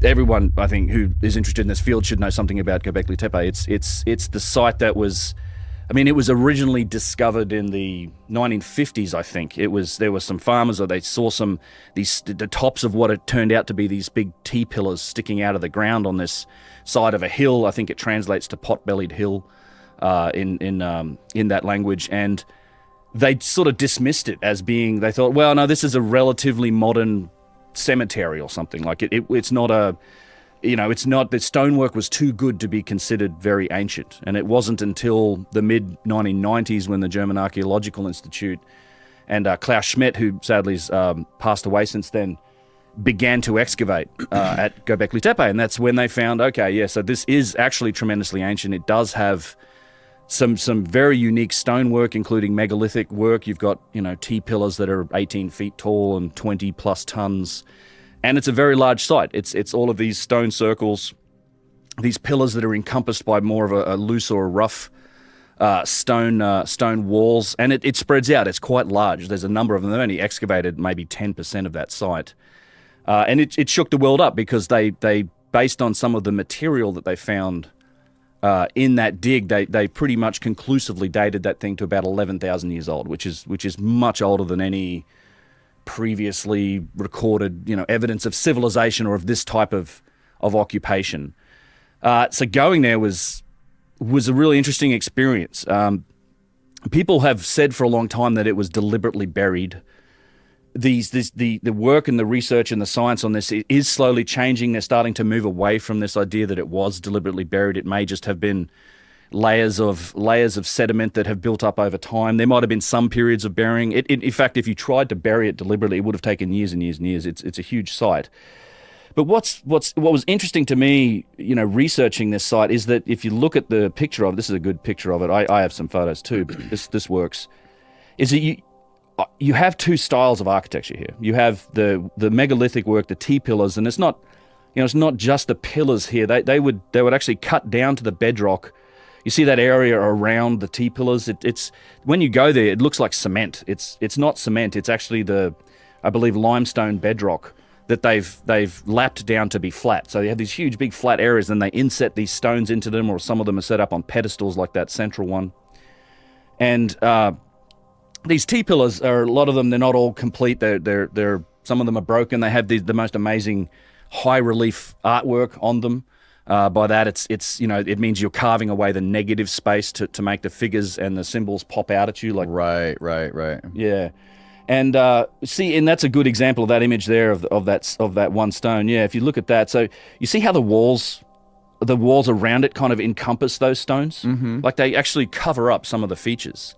everyone, I think, who is interested in this field should know something about Göbekli Tepe. It's the site that was, I mean, it was originally discovered in the 1950s, I think. There were some farmers, or they saw the tops of what it turned out to be these big T-pillars sticking out of the ground on this side of a hill. I think it translates to pot-bellied hill in that language. And they sort of dismissed it as being, they thought, well, no, this is a relatively modern cemetery or something. Like it's not the stonework was too good to be considered very ancient. And it wasn't until the mid-1990s when the German Archaeological Institute and Klaus Schmidt, who sadly has passed away since then, began to excavate at Göbekli Tepe. And that's when they found, okay, yeah, so this is actually tremendously ancient. It does have some very unique stonework, including megalithic work. You've got, T-pillars that are 18 feet tall and 20 plus tons. And it's a very large site. It's all of these stone circles, these pillars that are encompassed by more of a loose or rough stone walls. And it spreads out. It's quite large. There's a number of them. They've only excavated maybe 10% of that site. And it shook the world up because they based on some of the material that they found in that dig, they pretty much conclusively dated that thing to about 11,000 years old, which is much older than any previously recorded, evidence of civilization or of this type of occupation. So going there was a really interesting experience. People have said for a long time that it was deliberately buried. The work and the research and the science on this is slowly changing. They're starting to move away from this idea that it was deliberately buried. It may just have been layers of sediment that have built up over time. There might have been some periods of burying. In fact, if you tried to bury it deliberately, it would have taken years and years and years. It's a huge site. But what was interesting to me, researching this site, is that if you look at the picture of it, this is a good picture of it. I have some photos too, but this works. Is that you have two styles of architecture here. You have the megalithic work, the T-pillars, and it's not just the pillars here. They would actually cut down to the bedrock. You see that area around the T-pillars. It's when you go there, it looks like cement. It's not cement. It's actually I believe limestone bedrock that they've lapped down to be flat. So you have these huge big flat areas, and they inset these stones into them, or some of them are set up on pedestals like that central one. And these T-pillars are, a lot of them, they're not all complete. They're some of them are broken. They have the most amazing high relief artwork on them. By that, it means you're carving away the negative space to make the figures and the symbols pop out at you. Like right. Yeah, and and that's a good example of that image there of that one stone. Yeah, if you look at that, so you see how the walls around it kind of encompass those stones. Mm-hmm. Like they actually cover up some of the features,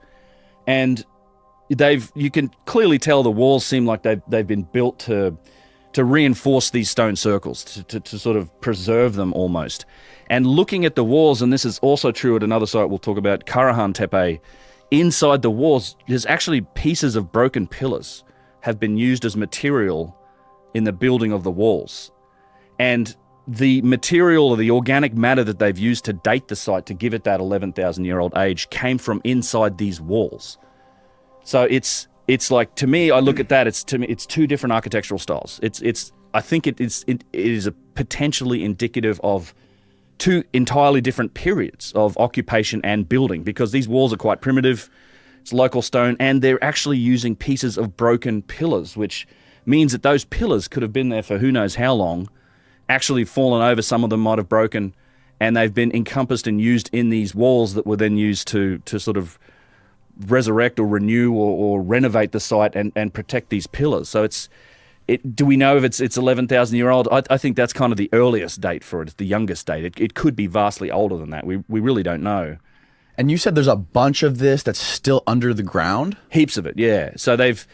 and you can clearly tell the walls seem like they've been built to reinforce these stone circles, to sort of preserve them almost. And looking at the walls, and this is also true at another site we'll talk about, Karahan Tepe, inside the walls, there's actually pieces of broken pillars have been used as material in the building of the walls. And the material or the organic matter that they've used to date the site to give it that 11,000-year-old age came from inside these walls. So it's like, to me, I look at that, it's two different architectural styles. I think it is a potentially indicative of two entirely different periods of occupation and building, because these walls are quite primitive. It's local stone, and they're actually using pieces of broken pillars, which means that those pillars could have been there for who knows how long, actually fallen over. Some of them might have broken, and they've been encompassed and used in these walls that were then used to sort of resurrect or renew or renovate the site and protect these pillars. So do we know if it's 11,000 year old? I think that's kind of the earliest date for it. It's the youngest date. It could be vastly older than that. We really don't know. And you said there's a bunch of this that's still under the ground? Heaps of it, yeah. So they've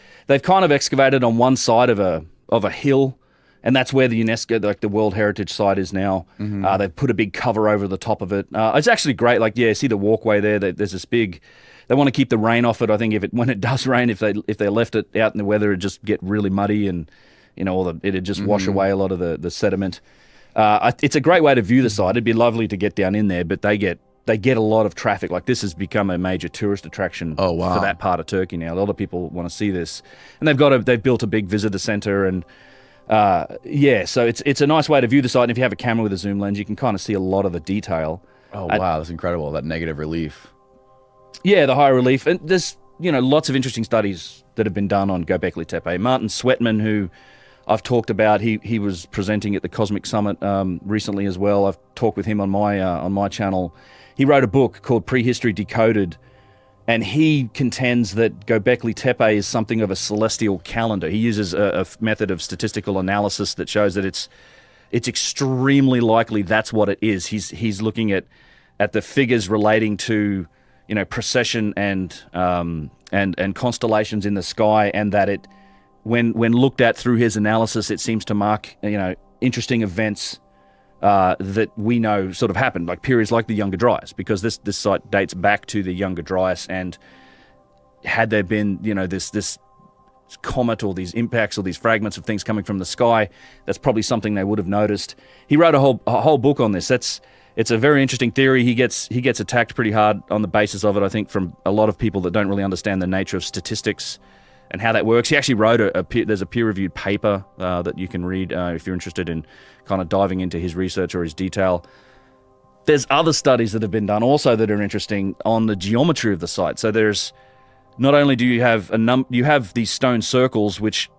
kind of excavated on one side of a hill, and that's where the UNESCO, like the World Heritage Site, is now. Mm-hmm. They've put a big cover over the top of it. It's actually great. Like, yeah, see the walkway there? There's this big. They want to keep the rain off it. I think when it does rain, if they left it out in the weather, it'd just get really muddy, and it'd just wash away a lot of the sediment. It's a great way to view the site. It'd be lovely to get down in there, but they get a lot of traffic. Like, this has become a major tourist attraction for that part of Turkey now. A lot of people want to see this, and they've built a big visitor center, and So it's a nice way to view the site. And if you have a camera with a zoom lens, you can kind of see a lot of the detail. Oh, wow. That's incredible. That negative relief. Yeah, the high relief. And there's, lots of interesting studies that have been done on Göbekli Tepe. Martin Sweatman, who I've talked about, he was presenting at the Cosmic Summit recently as well. I've talked with him on my channel. He wrote a book called Prehistory Decoded, and he contends that Göbekli Tepe is something of a celestial calendar. He uses a method of statistical analysis that shows that it's extremely likely that's what it is. He's looking at the figures relating to precession and constellations in the sky, and that it when looked at through his analysis, it seems to mark interesting events that we know sort of happened, like periods like the Younger Dryas, because this site dates back to the Younger Dryas. And had there been this comet or these impacts or these fragments of things coming from the sky, that's probably something they would have noticed. He wrote a whole book on this. It's a very interesting theory. He gets attacked pretty hard on the basis of it, I think, from a lot of people that don't really understand the nature of statistics and how that works. He actually wrote there's a peer-reviewed paper that you can read if you're interested in kind of diving into his research or his detail. There's other studies that have been done also that are interesting on the geometry of the site. So there's not only do you have you have these stone circles, which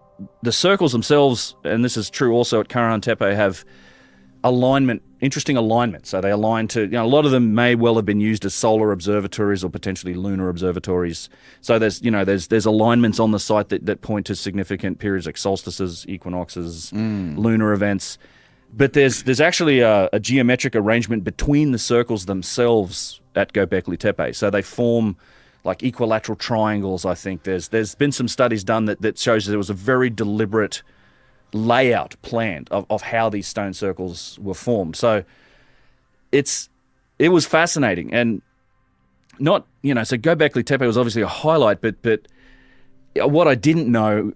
the circles themselves, and this is true also at Karahan Tepe, have interesting alignment. So they align to, a lot of them may well have been used as solar observatories or potentially lunar observatories. So there's alignments on the site that point to significant periods like solstices, equinoxes, lunar events. But there's actually a geometric arrangement between the circles themselves at Göbekli Tepe. So they form like equilateral triangles, I think. There's been some studies done that shows that there was a very deliberate layout planned of how these stone circles were formed. So it was fascinating. And so Göbekli Tepe was obviously a highlight, but what I didn't know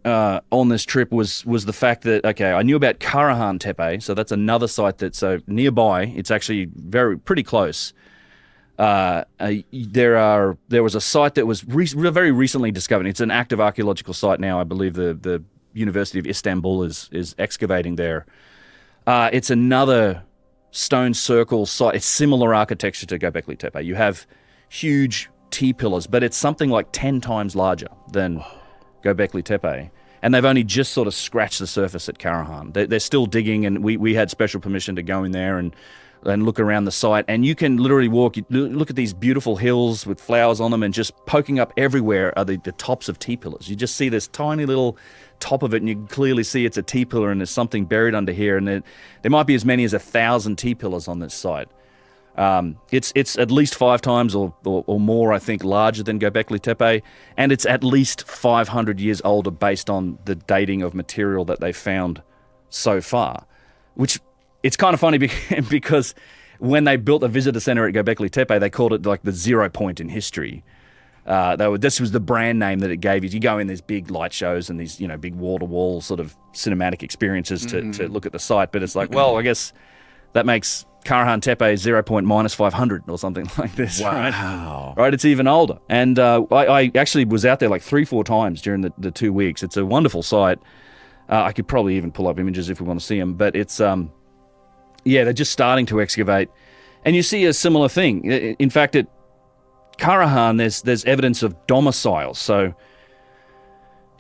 on this trip was the fact that, I knew about Karahan Tepe, so that's another site that's nearby. It's actually pretty close. There was a site that was very recently discovered. It's an active archaeological site now. I believe the University of Istanbul is excavating there. It's another stone circle site. It's similar architecture to Göbekli Tepe. You have huge T-pillars, but it's something like 10 times larger than Göbekli Tepe. And they've only just sort of scratched the surface at Karahan. They're still digging, and we had special permission to go in there and look around the site. And you can literally look at these beautiful hills with flowers on them, and just poking up everywhere are the tops of T-pillars. You just see this tiny little top of it, and you can clearly see it's a T-pillar, and there's something buried under here. And there might be as many as 1,000 T-pillars on this site. It's at least 5 times or more, I think, larger than Göbekli Tepe, and it's at least 500 years older based on the dating of material that they found so far. Which, it's kind of funny because when they built a visitor center at Göbekli Tepe, they called it like the 0 point in history. This was the brand name that it gave you. You go in these big light shows and these big wall-to-wall sort of cinematic experiences to look at the site, but it's like, well, I guess that makes Karahan Tepe 0 point minus 500 or something like this. Wow. Right? It's even older. And I actually was out there like 3-4 times during the 2 weeks. It's a wonderful site. I could probably even pull up images if we want to see them. But it's, they're just starting to excavate. And you see a similar thing. In fact, at Karahan, there's evidence of domiciles. So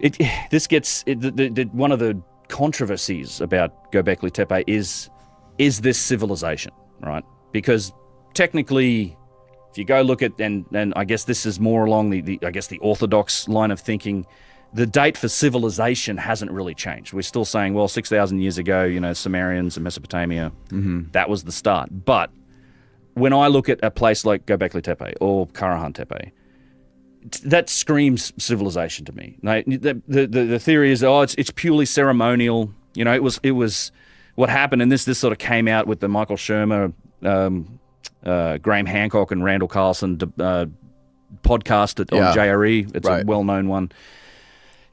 one of the controversies about Göbekli Tepe is this civilization, right? Because technically, if you go look at, and I guess this is more along the orthodox line of thinking, the date for civilization hasn't really changed. We're still saying, well, 6,000 years ago, Sumerians and Mesopotamia, that was the start. But when I look at a place like Göbekli Tepe or Karahan Tepe, that screams civilization to me. The theory is, it's purely ceremonial. It was what happened, and this sort of came out with the Michael Shermer, Graham Hancock, and Randall Carlson podcast on JRE. It's a well-known one.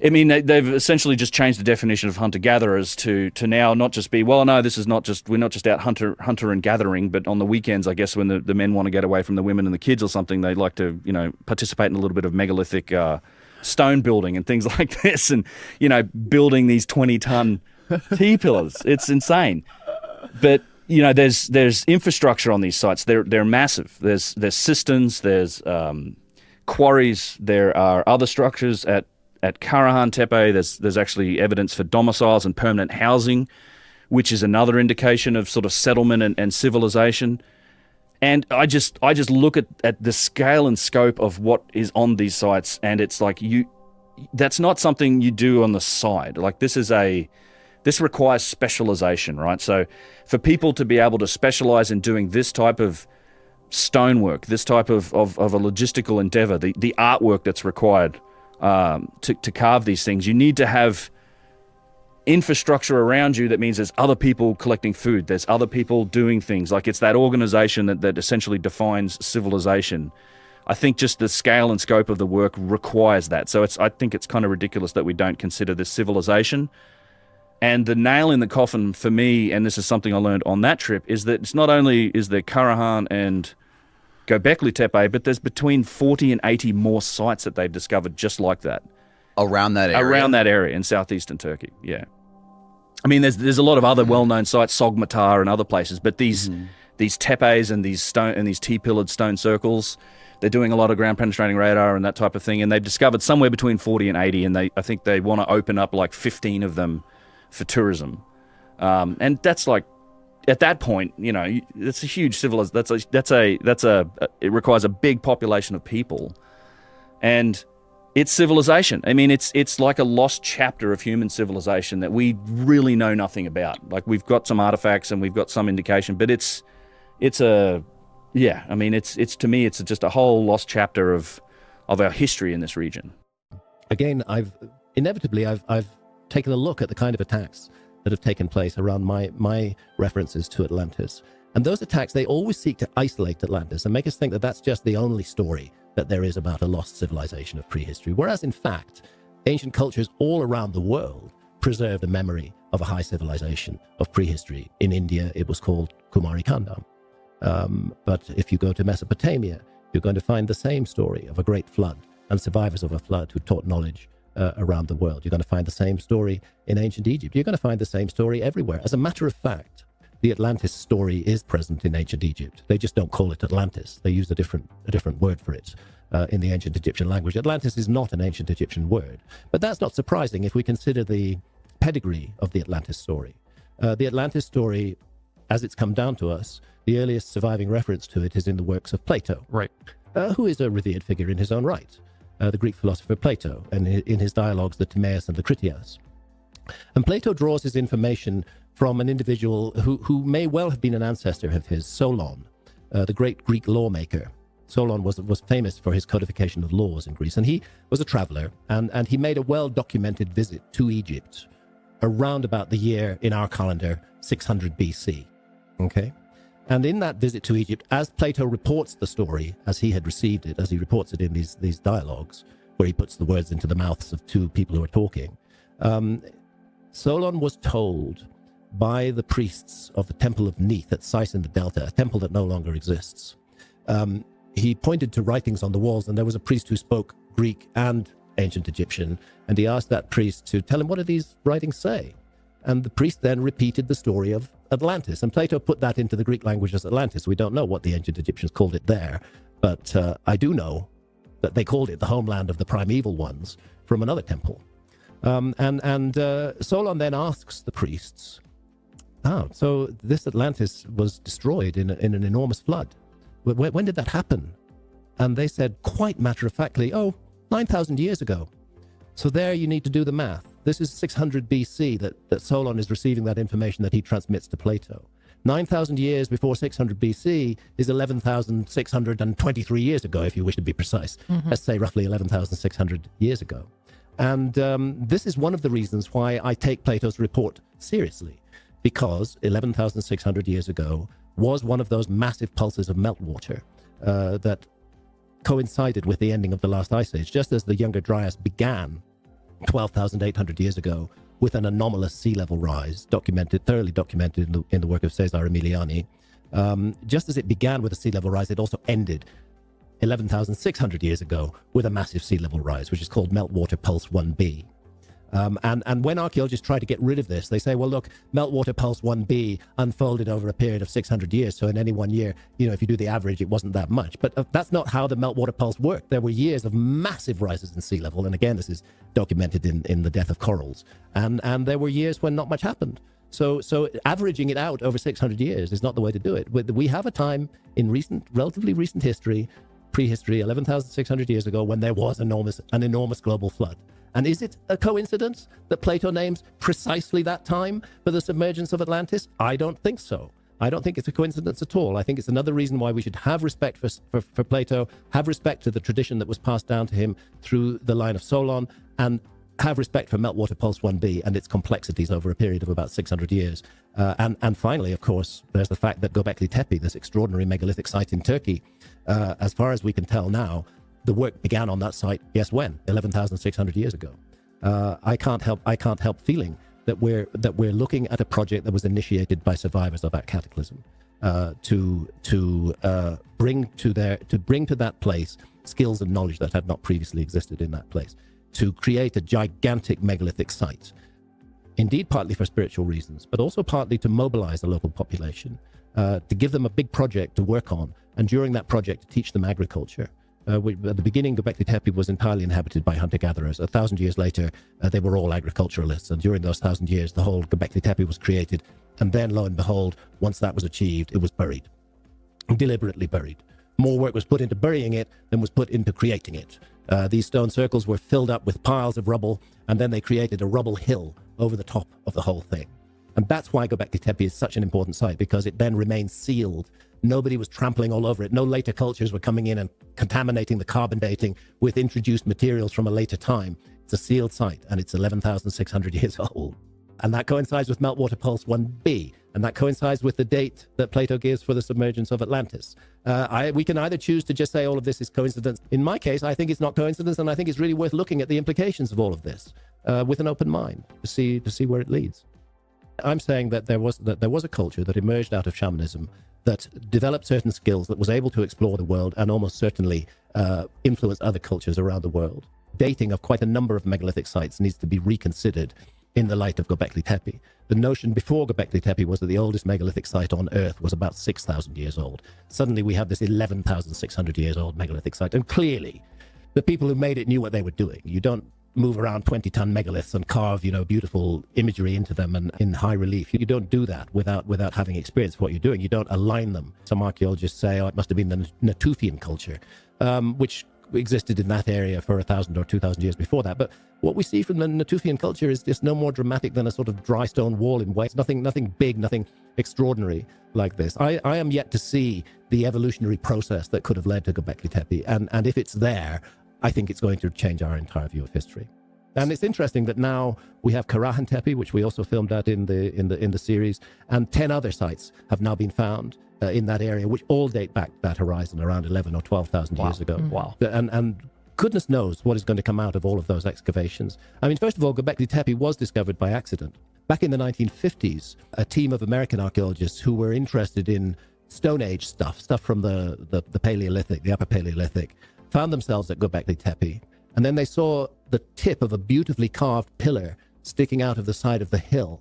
I mean, they've essentially just changed the definition of hunter-gatherers to now not just be, we're not just out hunter and gathering, but on the weekends, I guess, when the men want to get away from the women and the kids or something, they like to, participate in a little bit of megalithic stone building and things like this, and, building these 20-ton T-pillars. It's insane. But there's infrastructure on these sites. They're massive. There's cisterns. There's quarries. There are other structures at Karahan Tepe. There's actually evidence for domiciles and permanent housing, which is another indication of sort of settlement and civilization. And I just look at the scale and scope of what is on these sites, and it's like that's not something you do on the side. Like this requires specialization, right? So for people to be able to specialize in doing this type of stonework, this type of a logistical endeavor, the artwork that's required to carve these things, you need to have infrastructure around you. That means there's other people collecting food, there's other people doing things. Like, it's that organization that essentially defines civilization. I think just the scale and scope of the work requires that. So I think it's kind of ridiculous that we don't consider this civilization. And the nail in the coffin for me, and this is something I learned on that trip, is that it's not only is there Karahan and Göbekli Tepe, but there's between 40 and 80 more sites that they've discovered just like that. Around that area? Around that area in southeastern Turkey, yeah. I mean, there's a lot of other well-known sites, Sogmatar and other places, but these tepes and these T-pillared stone circles, they're doing a lot of ground penetrating radar and that type of thing, and they've discovered somewhere between 40 and 80, and I think they want to open up like 15 of them for tourism. And that's like, at that point, it's a huge civilization. It requires a big population of people, and it's civilization. I mean, it's like a lost chapter of human civilization that we really know nothing about. Like, we've got some artifacts and we've got some indication, but it's to me, it's just a whole lost chapter of our history in this region. Again, I've taken a look at the kind of attacks that have taken place around my references to Atlantis. And those attacks, they always seek to isolate Atlantis and make us think that that's just the only story that there is about a lost civilization of prehistory. Whereas, in fact, ancient cultures all around the world preserved a memory of a high civilization of prehistory. In India, it was called Kumari Kandam. But if you go to Mesopotamia, you're going to find the same story of a great flood and survivors of a flood who taught knowledge around the world. You're going to find the same story in ancient Egypt. You're going to find the same story everywhere. As a matter of fact, the Atlantis story is present in ancient Egypt. They just don't call it Atlantis. They use a different word for it in the ancient Egyptian language. Atlantis is not an ancient Egyptian word, but that's not surprising if we consider the pedigree of the Atlantis story. The Atlantis story, as it's come down to us, the earliest surviving reference to it is in the works of Plato, right? Who is a revered figure in his own right, the Greek philosopher Plato, and in his dialogues, the Timaeus and the Critias. And Plato draws his information from an individual who may well have been an ancestor of his, Solon, the great Greek lawmaker. Solon was famous for his codification of laws in Greece, and he was a traveler, and he made a well-documented visit to Egypt around about the year in our calendar 600 BC. Okay? And in that visit to Egypt, as Plato reports the story, as he had received it, as he reports it in these dialogues, where he puts the words into the mouths of two people who are talking, Solon was told by the priests of the Temple of Neith at Sais in the Delta, a temple that no longer exists. He pointed to writings on the walls, and there was a priest who spoke Greek and ancient Egyptian, and he asked that priest to tell him, what do these writings say? And the priest then repeated the story of Atlantis, and Plato put that into the Greek language as Atlantis. We don't know what the ancient Egyptians called it there, but I do know that they called it the homeland of the primeval ones from another temple. Solon then asks the priests, so this Atlantis was destroyed in an enormous flood. When did that happen? And they said, quite matter-of-factly, 9,000 years ago. So there you need to do the math. This is 600 BC that Solon is receiving that information that he transmits to Plato. 9,000 years before 600 BC is 11,623 years ago, if you wish to be precise. Mm-hmm. Let's say roughly 11,600 years ago. And this is one of the reasons why I take Plato's report seriously, because 11,600 years ago was one of those massive pulses of meltwater that coincided with the ending of the last ice age, just as the Younger Dryas began 12,800 years ago with an anomalous sea level rise, thoroughly documented in the work of Cesare Emiliani. Just as it began with a sea level rise, it also ended 11,600 years ago with a massive sea level rise, which is called Meltwater Pulse 1b. And when archaeologists try to get rid of this, they say, well, look, meltwater pulse 1b unfolded over a period of 600 years. So in any one year, if you do the average, it wasn't that much. But that's not how the meltwater pulse worked. There were years of massive rises in sea level. And again, this is documented in the death of corals. And there were years when not much happened. So averaging it out over 600 years is not the way to do it. We have a time in relatively recent history, prehistory, 11,600 years ago, when there was an enormous global flood. And is it a coincidence that Plato names precisely that time for the submergence of Atlantis? I don't think so. I don't think it's a coincidence at all. I think it's another reason why we should have respect for Plato, have respect to the tradition that was passed down to him through the line of Solon, and have respect for meltwater pulse 1b and its complexities over a period of about 600 years. And finally, of course, there's the fact that Göbekli Tepe, this extraordinary megalithic site in Turkey, as far as we can tell now, the work began on that site, guess when? 11,600 years ago. I can't help feeling that we're looking at a project that was initiated by survivors of that cataclysm to bring to that place skills and knowledge that had not previously existed in that place, to create a gigantic megalithic site, indeed partly for spiritual reasons, but also partly to mobilize the local population, to give them a big project to work on, and during that project to teach them agriculture. At the beginning, Göbekli Tepe was entirely inhabited by hunter-gatherers. 1,000 years later, they were all agriculturalists. And during those 1,000 years, the whole Göbekli Tepe was created. And then, lo and behold, once that was achieved, it was buried, deliberately buried. More work was put into burying it than was put into creating it. These stone circles were filled up with piles of rubble, and then they created a rubble hill over the top of the whole thing. And that's why Göbekli Tepe is such an important site, because it then remains sealed. Nobody was trampling all over it. No later cultures were coming in and contaminating the carbon dating with introduced materials from a later time. It's a sealed site, and it's 11,600 years old. And that coincides with meltwater pulse 1b, and that coincides with the date that Plato gives for the submergence of Atlantis. We can either choose to just say all of this is coincidence. In my case, I think it's not coincidence, and I think it's really worth looking at the implications of all of this with an open mind to see where it leads. I'm saying that there was a culture that emerged out of shamanism that developed certain skills, that was able to explore the world and almost certainly influence other cultures around the world. Dating of quite a number of megalithic sites needs to be reconsidered in the light of Göbekli Tepe. The notion before Göbekli Tepe was that the oldest megalithic site on Earth was about 6,000 years old. Suddenly we have this 11,600 years old megalithic site, and clearly the people who made it knew what they were doing. You don't move around 20-ton megaliths and carve, beautiful imagery into them and in high relief. You don't do that without having experience of what you're doing. You don't align them. Some archaeologists say, it must have been the Natufian culture, which existed in that area for 1,000 or 2,000 years before that. But what we see from the Natufian culture is just no more dramatic than a sort of dry stone wall in ways. Nothing big, nothing extraordinary like this. I am yet to see the evolutionary process that could have led to Göbekli Tepe. And if it's there, I think it's going to change our entire view of history. And it's interesting that now we have Karahan Tepe, which we also filmed at in the series, and 10 other sites have now been found in that area, which all date back that horizon around 11 or 12,000 years ago. Wow. And goodness knows what is going to come out of all of those excavations. I mean, first of all, Göbekli Tepe was discovered by accident. Back in the 1950s, a team of American archaeologists who were interested in Stone Age stuff from the Paleolithic, the Upper Paleolithic, found themselves at Göbekli Tepe, and then they saw the tip of a beautifully carved pillar sticking out of the side of the hill.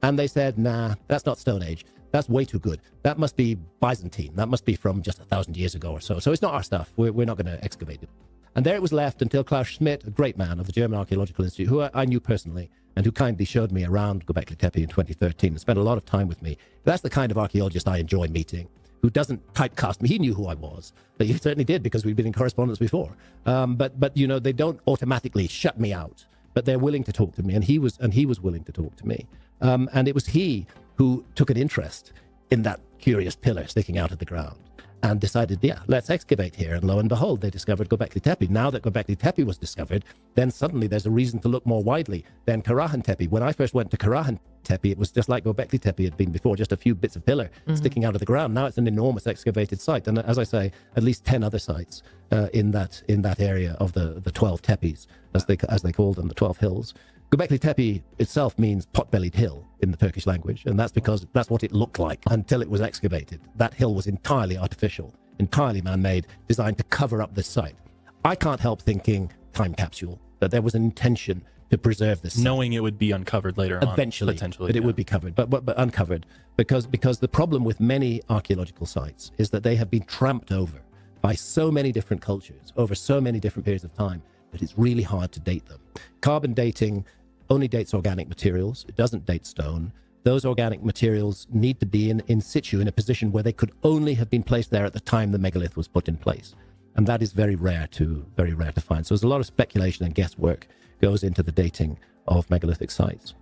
And they said, nah, that's not Stone Age. That's way too good. That must be Byzantine. That must be from just 1,000 years ago or so. So it's not our stuff. We're not going to excavate it. And there it was left until Klaus Schmidt, a great man of the German Archaeological Institute, who I knew personally, and who kindly showed me around Göbekli Tepe in 2013 and spent a lot of time with me. That's the kind of archaeologist I enjoy meeting, who doesn't typecast me. He knew who I was, but he certainly did, because we've been in correspondence before. But they don't automatically shut me out, but they're willing to talk to me, and he was willing to talk to me. And it was he who took an interest in that curious pillar sticking out of the ground and decided, let's excavate here. And lo and behold, they discovered Göbekli Tepe. Now that Göbekli Tepe was discovered, then suddenly there's a reason to look more widely than Karahan Tepe. When I first went to Karahan Tepe, it was just like Göbekli Tepe had been before, just a few bits of pillar sticking out of the ground. Now it's an enormous excavated site. And as I say, at least 10 other sites in that area of the 12 tepes, as they called them, the 12 hills. Göbekli Tepe itself means pot-bellied hill in the Turkish language, and that's because that's what it looked like until it was excavated. That hill was entirely artificial, entirely man-made, designed to cover up this site. I can't help thinking, time capsule, that there was an intention to preserve this site. Knowing it would be uncovered later Eventually, on, potentially. but it would be covered, but uncovered, because the problem with many archaeological sites is that they have been tramped over by so many different cultures over so many different periods of time that it's really hard to date them. Carbon dating only dates organic materials. It doesn't date stone. Those organic materials need to be in situ, in a position where they could only have been placed there at the time the megalith was put in place. And that is very rare to find. So there's a lot of speculation and guesswork goes into the dating of megalithic sites.